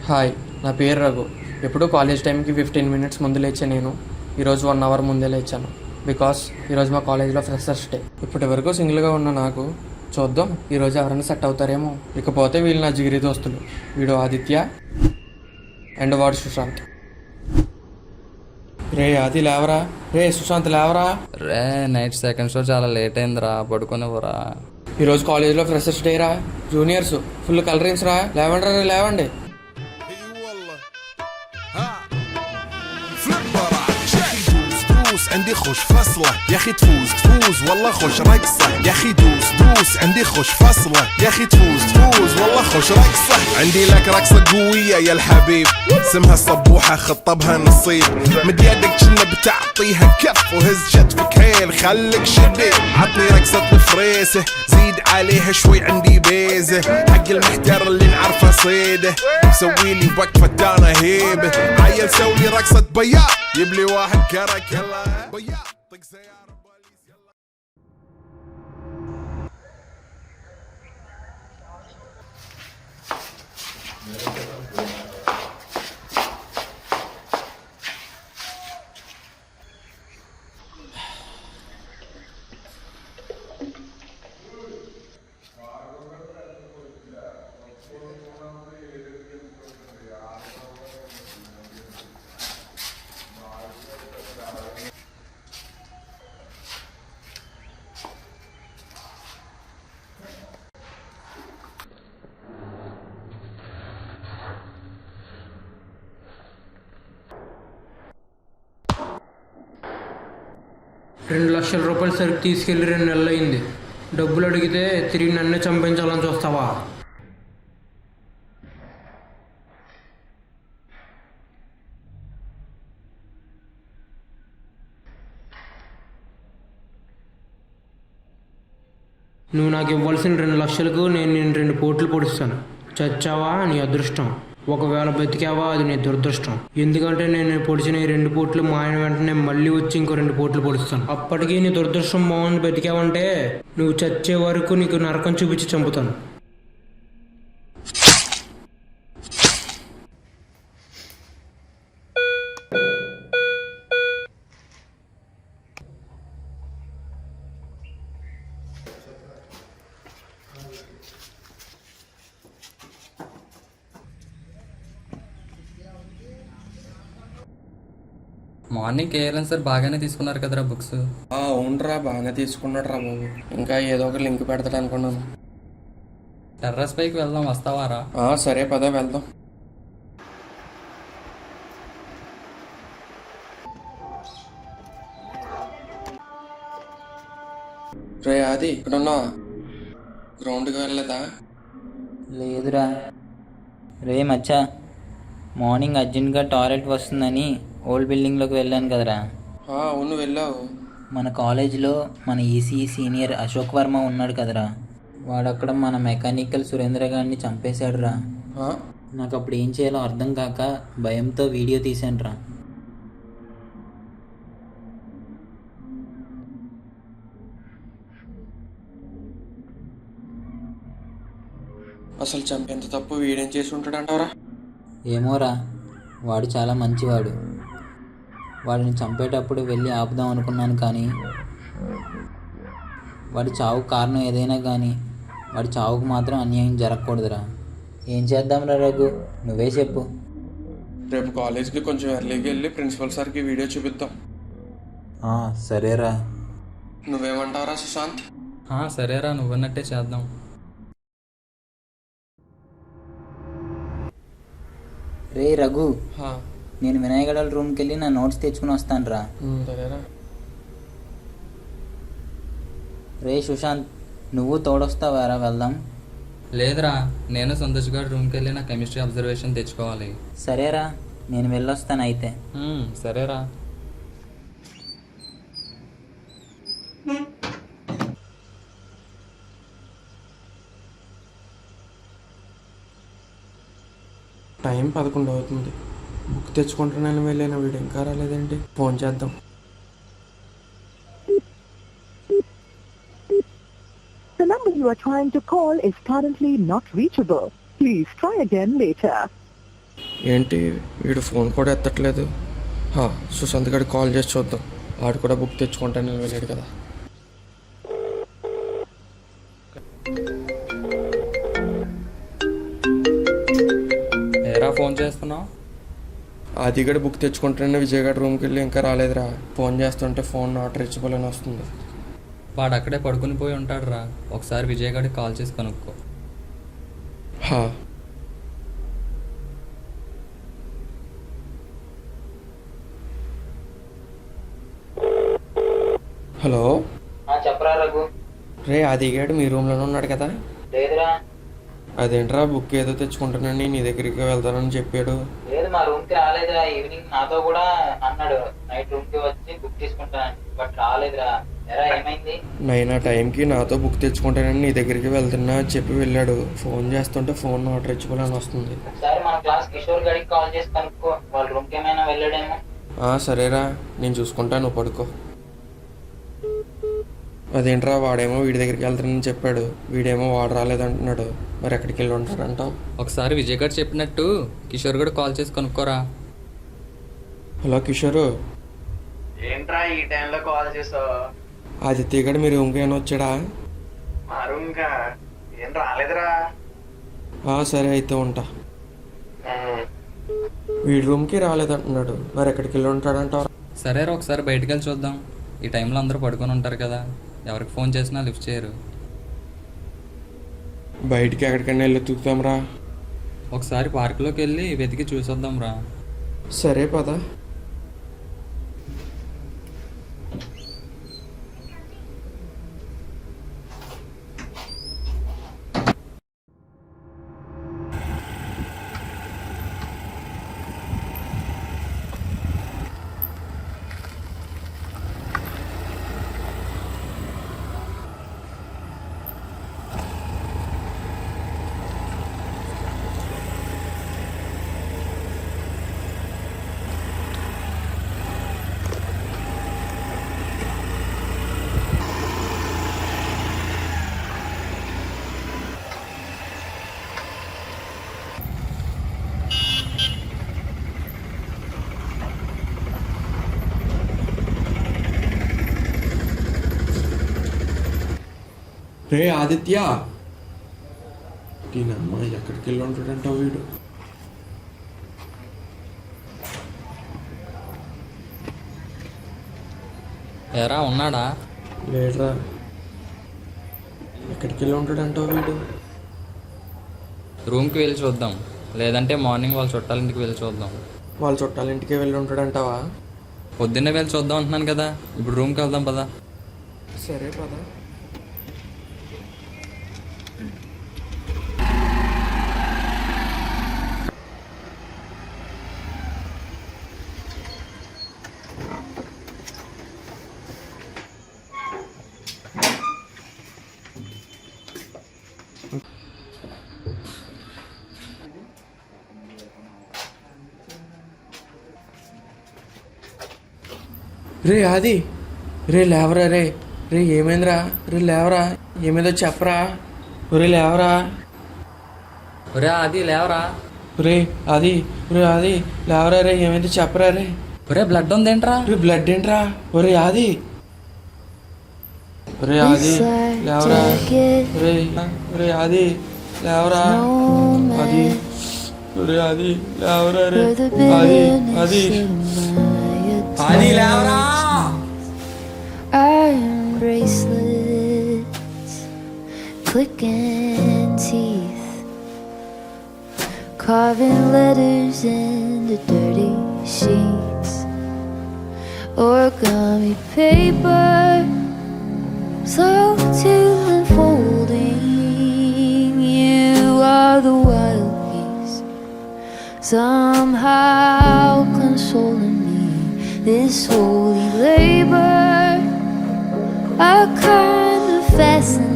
Hi, నా పేరు రఘు. ఎప్పుడు కాలేజ్ టైంకి 15 మినిట్స్ ముందు లేచా నేను. ఈరోజు 1 అవర్ ముందే లేచాను. బికాస్ ఈరోజు మా కాలేజ్లో ఫ్రెషర్స్ డే. ఇప్పటి వరకు సింగిల్గా ఉన్న నాకు చూద్దాం ఈరోజు ఎవరైనా సెట్ అవుతారేమో. ఇకపోతే వీళ్ళు నా జిగిరి దోస్తులు. వీడు ఆదిత్య అండ్ వాడు సుశాంత్. రే ఆది లేవరా, రే సుశాంత్ లేవరా. రే నైట్ సెకండ్ షో చాలా లేట్ అయిందిరా, పడుకునేవరా. ఈరోజు కాలేజ్లో ఫ్రెషర్స్ డే రా. జూనియర్స్ ఫుల్ కలరింగ్స్ రా. లేవండి రా, లేవండి. عندي خوش فصلة يا اخي تفوز والله خوش رقصة يا اخي دوس عندي خوش فصلة يا اخي تفوز والله خوش رقصة عندي لك رقصة قوية يا الحبيب اسمها الصبوحة خطبها نصيب مد يدك كنا بتعطيها كف وهز شتفك حيل خليك شديد عطني رقصة الفريسة زيد عليها شوي عندي بيزة حق المحتر اللي نعرفه صيده سويلي وقفة دانا هيبة عيل سوي رقصة بياض يبلي واحد كرك يلا بياض طق سيارة بوليس يلا. ₹2,00,000 సరుకు తీసుకెళ్ళి 2 నెలలు అయింది. డబ్బులు అడిగితే తిరిగి నన్నే చంపించాలని చూస్తావా? నువ్వు నాకు ఇవ్వాల్సిన 2,00,000కు నేను 2 పోట్లు పొడుస్తాను. చచ్చావా నీ అదృష్టం, ఒకవేళ బతికావా అది నీ దురదృష్టం. ఎందుకంటే నేను పొడిచిన ఈ 2 పోట్లు మాయన వెంటనే మళ్ళీ వచ్చి ఇంకో 2 పోట్లు పొడుస్తాను. అప్పటికీ నీ దురదృష్టం బాగుంది బతికావంటే నువ్వు చచ్చే వరకు నీకు నరకం చూపించి చంపుతాను. మార్నింగ్ కేఎల్ఎన్ సార్ బాగానే తీసుకున్నారు కదరా బుక్స్. అవునరా, బాగానే తీసుకున్నాడు రా బాబు. ఇంకా ఏదో ఒక లింక్ పెడతాడు అనుకున్నాను. టెర్రస్ పైకి వెళ్దాం, వస్తావారా? సరే పద వెళ్దాం. రే ఆది, ఇక్కడ ఉన్నావా? గ్రౌండ్కి వెళ్ళలేదా? లేదురా. రే మచ్చా, మార్నింగ్ అర్జెంట్గా టాయిలెట్ వస్తుందని ఓల్డ్ బిల్డింగ్లోకి వెళ్ళాను కదరా. అవును వెళ్ళావు. మన కాలేజీలో మన ఈసీఈ సీనియర్ అశోక్ వర్మ ఉన్నాడు కదరా, వాడక్కడ మన మెకానికల్ సురేంద్ర గారిని చంపేశాడురా. నాకు అప్పుడు ఏం చేయాలో అర్థం కాక భయంతో వీడియో తీశానురా. అసలు చంపేంత తప్పు వీడేం చేసి ఉంటాడంటారా? ఏమోరా, వాడు చాలా మంచివాడు. వాడిని చంపేటప్పుడు వెళ్ళి ఆపుదాం అనుకున్నాను, కానీ వాడి చావుకు కారణం ఏదైనా కానీ వాడి చావుకు మాత్రం అన్యాయం జరగకూడదురా. ఏం చేద్దాంరా రఘు, నువ్వే చెప్పు. రేపు కాలేజ్కి కొంచెం ఎర్లీకి వెళ్ళి ప్రిన్సిపల్ సార్కి వీడియో చూపిద్దాం. సరేరా. నువ్వేమంటావరా సుశాంత్? సరేరా, నువ్వన్నట్టే చేద్దాం. రే రఘు, నేను వినాయగడ రూమ్కి వెళ్ళి నా నోట్స్ తెచ్చుకుని వస్తాను రా. సరేరా. రే సుశాంత్, నువ్వు తోడొస్తావారా? వెళ్దాం. లేదురా, నేను సంతోష్ గారి రూమ్కి వెళ్ళి నా కెమిస్ట్రీ అబ్జర్వేషన్ తెచ్చుకోవాలి. సరేరా, నేను వెళ్ళొస్తాను అయితే. సరేరా. టైం 11 అవుతుంది. బుక్ తెచ్చుకుంటున్నాను వెళ్ళిన వీడు ఇంకా రాలేదేంటి? ఫోన్ చేద్దాం. The number you are trying to call is currently not reachable. Please try again later. ఏంటి వీడు ఫోన్ కూడా ఎత్తట్లేదు. సుశాంత్ గడికి కాల్ చేసి చూద్దాం. వాడు కూడా బుక్ తెచ్చుకుంటానని వెళ్ళాడు కదా. ఏరా ఫోన్ చేస్తున్నావు? అది కూడా బుక్ తెచ్చుకుంటానని విజయగడ రూమ్కి వెళ్ళి ఇంకా రాలేదురా. ఫోన్ చేస్తుంటే ఫోన్ నాట్ రీచబుల్ అని వస్తుంది. వాడు అక్కడే పడుకుని పోయి ఉంటాడు రా. ఒకసారి విజయ్ గారికి కాల్ చేసి కనుక్కో. హలో, చెప్పరా రఘు. రే ఆదిగాడు మీ రూమ్లోనే ఉన్నాడు కదా. లేదురా. అదేంట్రా బుక్ ఏదో తెచ్చుకుంటానని నీ దగ్గరికి వెళ్తానని చెప్పాడు. లేదు, మా రూమ్ కి రాలేదురా. ఈవినింగ్ నాతో కూడా అన్నాడు నైట్ రూమ్ కి వచ్చి బుక్ తీసుకుంటానని, బట్ రాలేదురా. ఎరా ఏమైంది? నైనా టైంకి నాతో బుక్ తెచ్చుకుంటానని నీ దగ్గరికి వెళ్తున్నా అని చెప్పి వెళ్ళాడు. ఫోన్ చేస్తుంటే ఫోన్ నాట్ రీచబుల్ అని వస్తుంది. ఒకసారి మన క్లాస్ కిషోర్ గడికి కాల్ చేసి కనుక్కో, వాళ్ళ రూమ్ కి ఏమైనా వెళ్ళాడేమో. సరేరా, నేను చూసుకుంటాను, పడుకో. అదేంట్రా వాడేమో వీడి దగ్గరికి వెళ్తానని చెప్పాడు, వీడేమో వాడు రాలేదంటున్నాడు. మరి ఎక్కడికి వెళ్ళి ఉంటాడంటావు? ఒకసారి విజయ్ గారు చెప్పినట్టు కిషోర్ గడు కాల్ చేసి కనుక్కోరా. హలో కిషోరు. ఏంట్రా ఈ టైంలో కాల్ చేసావు? ఆదిత్య గడు మీ రూమ్కి ఏమైనా వచ్చాడా? మా రూమ్ కా ఏం రాలేదురా. సరే అయితే ఉంటా. వీడి రూమ్కి రాలేదంటున్నాడు, మరి ఎక్కడికి వెళ్ళి ఉంటాడంటావు? సరేరా, ఒకసారి బయటికి వెళ్ళి చూద్దాం. ఈ టైంలో అందరూ పడుకొని ఉంటారు కదా, ఎవరికి ఫోన్ చేసినా లిఫ్ట్ చేయరు. బయటికి ఎక్కడికైనా వెళ్ళి వెతుకుతాంరా. ఒకసారి పార్కులోకి వెళ్ళి వెతికి చూసొద్దాం రా. సరే పద. రే ఆదిత్య, దీనమ్మ ఎక్కడికి వెళ్ళి ఉంటాడంటావు వీడు? ఎరా ఉన్నాడా? లేడురా. ఎక్కడికి వెళ్ళి ఉంటాడంటావు వీడు? రూమ్కి వెళ్ళి చూద్దాం, లేదంటే మార్నింగ్ వాళ్ళ చుట్టాలింటికి వెళ్ళి చూద్దాం. వాళ్ళ చుట్టాలింటికి వెళ్ళి ఉంటాడంటావా? పొద్దున్నే వెళ్ళి చూద్దాం అంటున్నాను కదా, ఇప్పుడు రూమ్కి వెళ్దాం పదా. సరే పద. రే ఆది, రే లేవరా. రే ఏమైందిరా? రే లేవరా, ఏమైందో చెప్పరా. రే లేవరా. ఒరే ఆది లేవరా. రే ఆది లేవరా. రే ఏమైందో చెప్పరా. రే ఒరే బ్లడ్ ఉందేంట్రా? రే బ్లడ్ ఏంట్రా? ఒరే ఆది లేవరా. రే ఆది లేవరా. రే ఆది లేవరా. రే ఆది లేవరా. Iron bracelets, clicking teeth, carving letters into dirty sheets, origami paper, slow to unfolding. You are the wild geese, somehow consoling me. This holy labor, a kind of fascination.